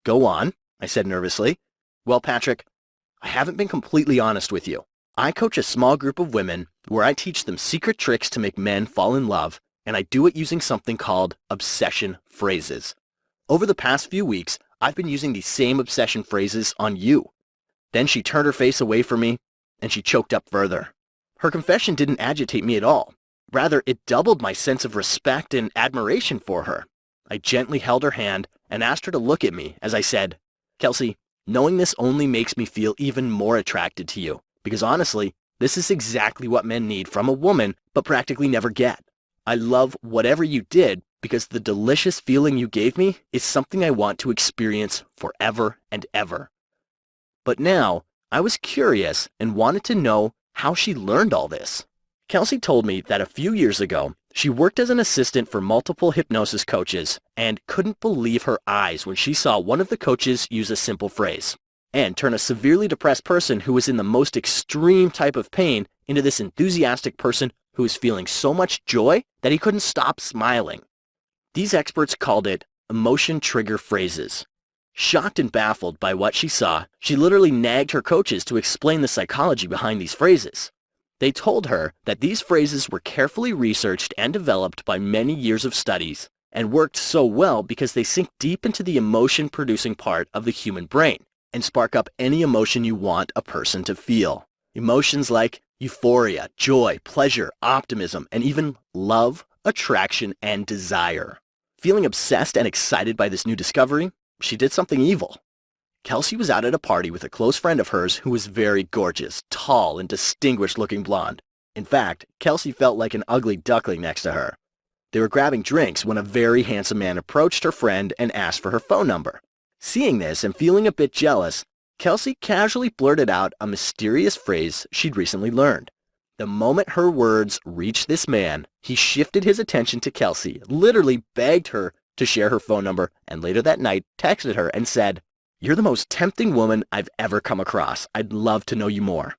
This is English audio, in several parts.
Go on, I said nervously. Well, Patrick, I haven't been completely honest with you. I coach a small group of women where I teach them secret tricks to make men fall in love, and I do it using something called obsession phrases. Over the past few weeks, I've been using these same obsession phrases on you. Then she turned her face away from me, and she choked up further. Her confession didn't agitate me at all. Rather, it doubled my sense of respect and admiration for her. I gently held her hand and asked her to look at me as I said, Kelsey, knowing this only makes me feel even more attracted to you, because honestly, this is exactly what men need from a woman, but practically never get. I love whatever you did because the delicious feeling you gave me is something I want to experience forever and ever. But now, I was curious and wanted to know how she learned all this. Kelsey told me that a few years ago, she worked as an assistant for multiple hypnosis coaches and couldn't believe her eyes when she saw one of the coaches use a simple phrase and turn a severely depressed person who was in the most extreme type of pain into this enthusiastic person who was feeling so much joy that he couldn't stop smiling. These experts called it emotion trigger phrases. Shocked and baffled by what she saw, she literally nagged her coaches to explain the psychology behind these phrases. They told her that these phrases were carefully researched and developed by many years of studies and worked so well because they sink deep into the emotion-producing part of the human brain and spark up any emotion you want a person to feel. Emotions like euphoria, joy, pleasure, optimism, and even love, attraction, and desire. Feeling obsessed and excited by this new discovery, she did something evil. Kelsey was out at a party with a close friend of hers who was very gorgeous, tall, and distinguished-looking blonde. In fact, Kelsey felt like an ugly duckling next to her. They were grabbing drinks when a very handsome man approached her friend and asked for her phone number. Seeing this and feeling a bit jealous, Kelsey casually blurted out a mysterious phrase she'd recently learned. The moment her words reached this man, he shifted his attention to Kelsey, literally begged her to share her phone number, and later that night texted her and said, "You're the most tempting woman I've ever come across. I'd love to know you more."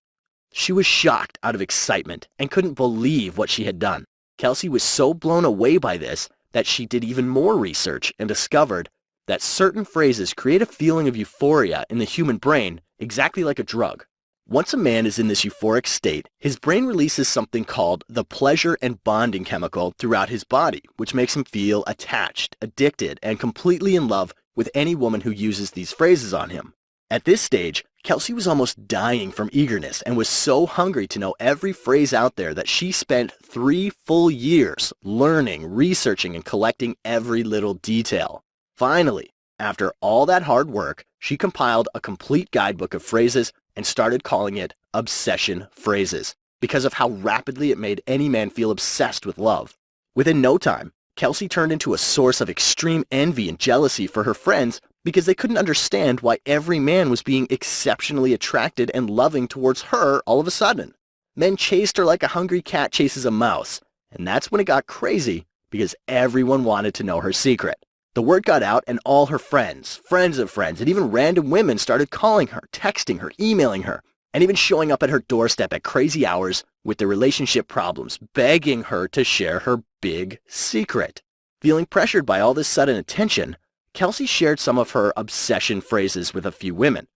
She was shocked out of excitement and couldn't believe what she had done. Kelsey was so blown away by this that she did even more research and discovered that certain phrases create a feeling of euphoria in the human brain exactly like a drug. Once a man is in this euphoric state, his brain releases something called the pleasure and bonding chemical throughout his body, which makes him feel attached, addicted, and completely in love with any woman who uses these phrases on him. At this stage, Kelsey was almost dying from eagerness and was so hungry to know every phrase out there that she spent 3 full years learning, researching, and collecting every little detail. Finally, after all that hard work, she compiled a complete guidebook of phrases and started calling it obsession phrases because of how rapidly it made any man feel obsessed with love. Within no time, Kelsey turned into a source of extreme envy and jealousy for her friends because they couldn't understand why every man was being exceptionally attracted and loving towards her all of a sudden. Men chased her like a hungry cat chases a mouse, and that's when it got crazy because everyone wanted to know her secret. The word got out and all her friends, friends of friends, and even random women started calling her, texting her, emailing her, and even showing up at her doorstep at crazy hours with their relationship problems, begging her to share her big secret. Feeling pressured by all this sudden attention, Kelsey shared some of her obsession phrases with a few women.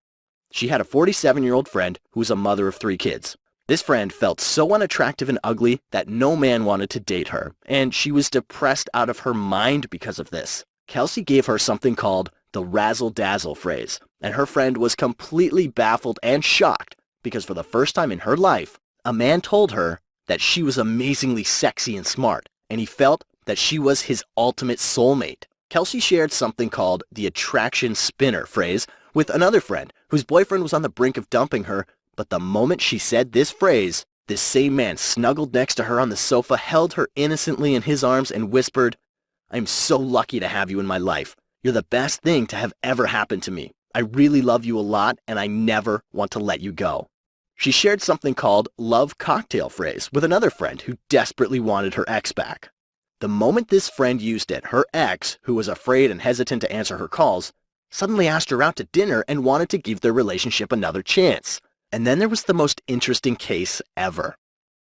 She had a 47-year-old friend who was a mother of 3 kids. This friend felt so unattractive and ugly that no man wanted to date her, and she was depressed out of her mind because of this. Kelsey gave her something called the razzle-dazzle phrase, and her friend was completely baffled and shocked because for the first time in her life, a man told her that she was amazingly sexy and smart, and he felt that she was his ultimate soulmate. Kelsey shared something called the attraction spinner phrase with another friend whose boyfriend was on the brink of dumping her, but the moment she said this phrase, this same man snuggled next to her on the sofa, held her innocently in his arms, and whispered, "I'm so lucky to have you in my life. You're the best thing to have ever happened to me. I really love you a lot, and I never want to let you go." She shared something called love cocktail phrase with another friend who desperately wanted her ex back. The moment this friend used it, her ex, who was afraid and hesitant to answer her calls, suddenly asked her out to dinner and wanted to give their relationship another chance. And then there was the most interesting case ever.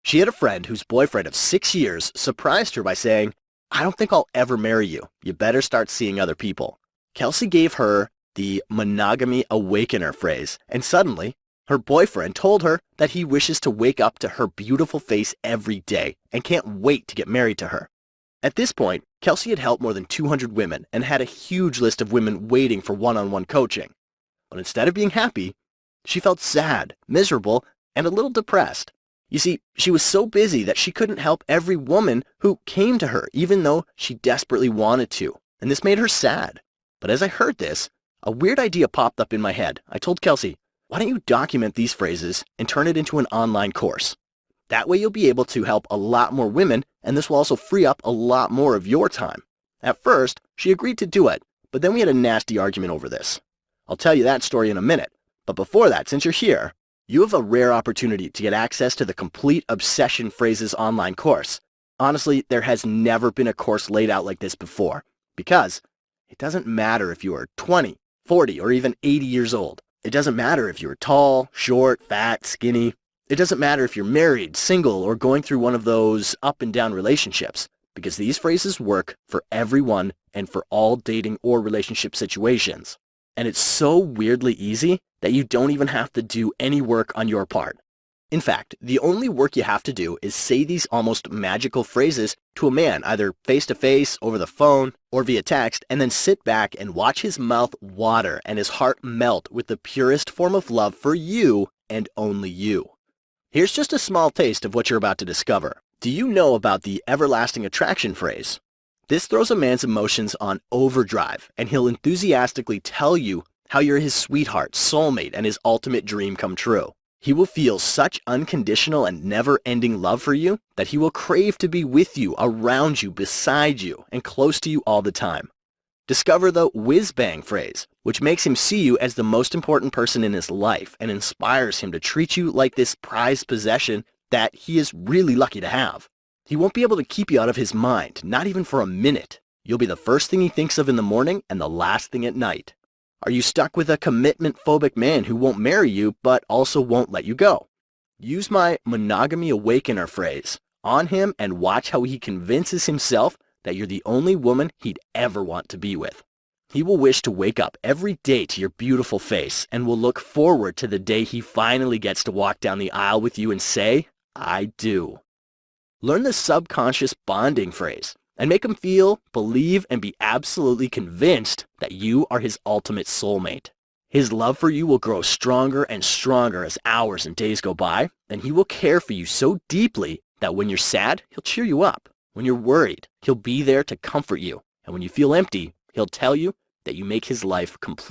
She had a friend whose boyfriend of 6 years surprised her by saying, "I don't think I'll ever marry you. You better start seeing other people." Kelsey gave her the monogamy awakener phrase, and suddenly, her boyfriend told her that he wishes to wake up to her beautiful face every day and can't wait to get married to her. At this point, Kelsey had helped more than 200 women and had a huge list of women waiting for one-on-one coaching. But instead of being happy, she felt sad, miserable, and a little depressed. You see, she was so busy that she couldn't help every woman who came to her, even though she desperately wanted to, and this made her sad. But as I heard this, a weird idea popped up in my head. I told Kelsey, why don't you document these phrases and turn it into an online course? That way you'll be able to help a lot more women, and this will also free up a lot more of your time. At first, she agreed to do it, but then we had a nasty argument over this. I'll tell you that story in a minute, but before that, since you're here, you have a rare opportunity to get access to the Complete Obsession Phrases online course. Honestly, there has never been a course laid out like this before, because it doesn't matter if you are 20, 40, or even 80 years old. It doesn't matter if you're tall, short, fat, skinny. It doesn't matter if you're married, single, or going through one of those up and down relationships, because these phrases work for everyone and for all dating or relationship situations. And it's so weirdly easy that you don't even have to do any work on your part. In fact, the only work you have to do is say these almost magical phrases to a man, either face-to-face, over the phone, or via text, and then sit back and watch his mouth water and his heart melt with the purest form of love for you and only you. Here's just a small taste of what you're about to discover. Do you know about the everlasting attraction phrase? This throws a man's emotions on overdrive, and he'll enthusiastically tell you how you're his sweetheart, soulmate, and his ultimate dream come true. He will feel such unconditional and never-ending love for you that he will crave to be with you, around you, beside you, and close to you all the time. Discover the whiz-bang phrase, which makes him see you as the most important person in his life and inspires him to treat you like this prized possession that he is really lucky to have. He won't be able to keep you out of his mind, not even for a minute. You'll be the first thing he thinks of in the morning and the last thing at night. Are you stuck with a commitment-phobic man who won't marry you but also won't let you go? Use my monogamy awakener phrase on him and watch how he convinces himself that you're the only woman he'd ever want to be with. He will wish to wake up every day to your beautiful face and will look forward to the day he finally gets to walk down the aisle with you and say, I do. Learn the subconscious bonding phrase and make him feel, believe, and be absolutely convinced that you are his ultimate soulmate. His love for you will grow stronger and stronger as hours and days go by, and he will care for you so deeply that when you're sad, he'll cheer you up. When you're worried, he'll be there to comfort you. And when you feel empty, he'll tell you that you make his life complete.